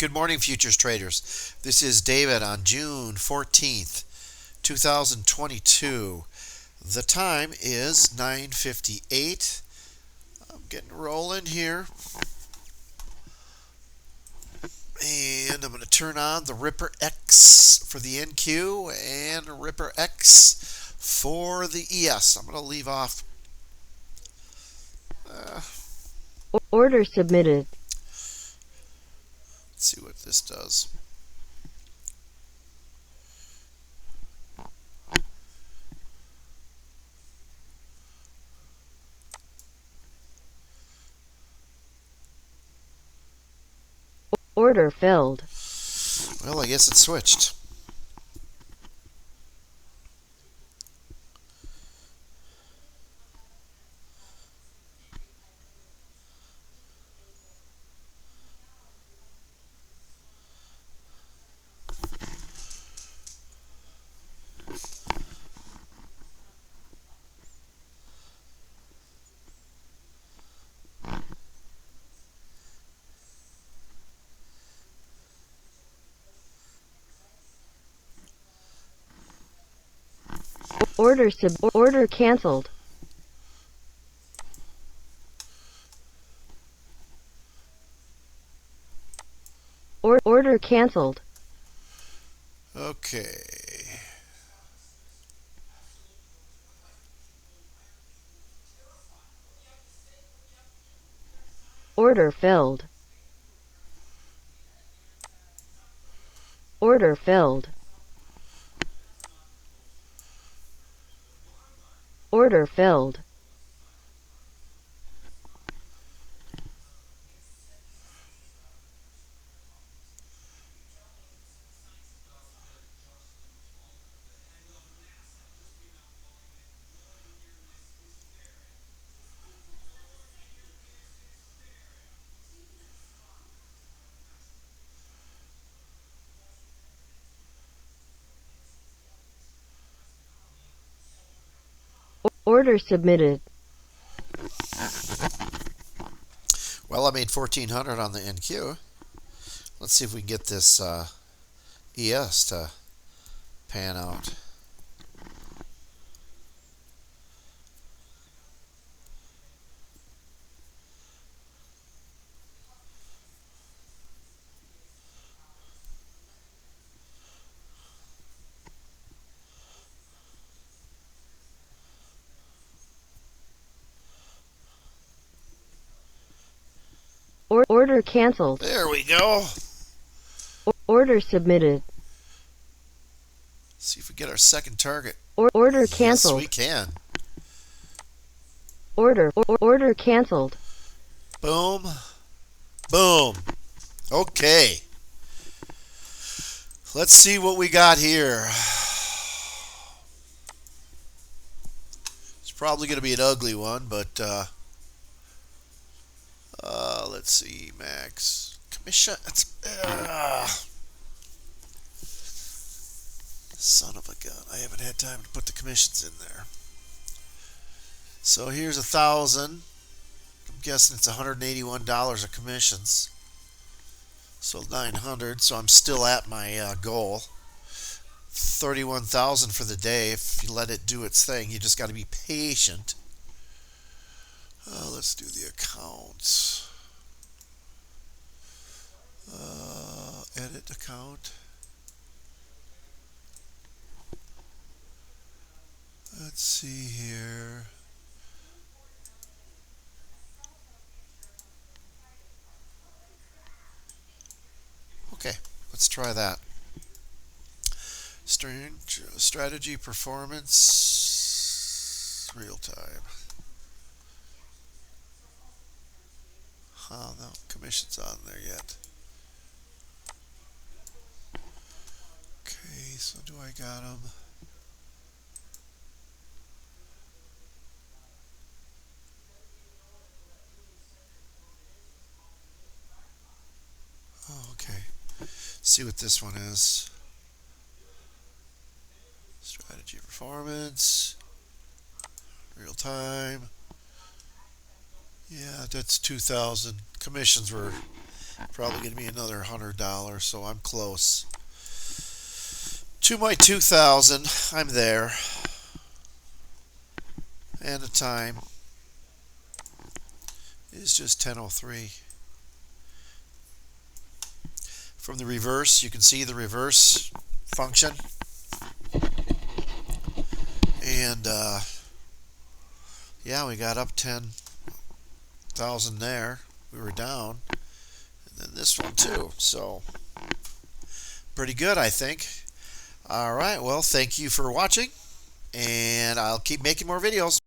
Good morning, futures traders. This is David on June 14th, 2022. The time is 9:58. I'm getting rolling here. And I'm going to turn on the Ripper X for the NQ and Ripper X for the ES. I'm going to leave off. Order submitted. Let's see what this does. Order filled. Well, I guess it switched. Order canceled. Order canceled. Okay. Order filled. Order filled. Order filled. Order submitted. Well, I made 1,400 on the NQ. Let's see if we can get this ES to pan out. Order canceled. There we go. Order submitted. See if we get our second target. Order canceled. Yes, we can. Order canceled. Boom. Boom. Okay. Let's see what we got here. It's probably going to be an ugly one, but let's see, max commission. Son of a gun! I haven't had time to put the commissions in there. So here's 1,000. I'm guessing it's $181 of commissions. So 900. So I'm still at my goal. 31,000 for the day. If you let it do its thing, you just got to be patient. Let's do the accounts. Edit account. Let's see here. Okay, let's try that. Strategy performance real time. Oh, no commissions on there yet. Okay, so do I got them? Oh, okay. See what this one is. Strategy performance real time. Yeah, that's 2,000. Commissions were Probably going to be another $100, so I'm close to my 2,000. I'm there. And the time is just 10:03. From the reverse, you can see the reverse function. And yeah, we got up 10,000 there. We were down. And then this one too. So pretty good, I think. All right, well, thank you for watching, and I'll keep making more videos.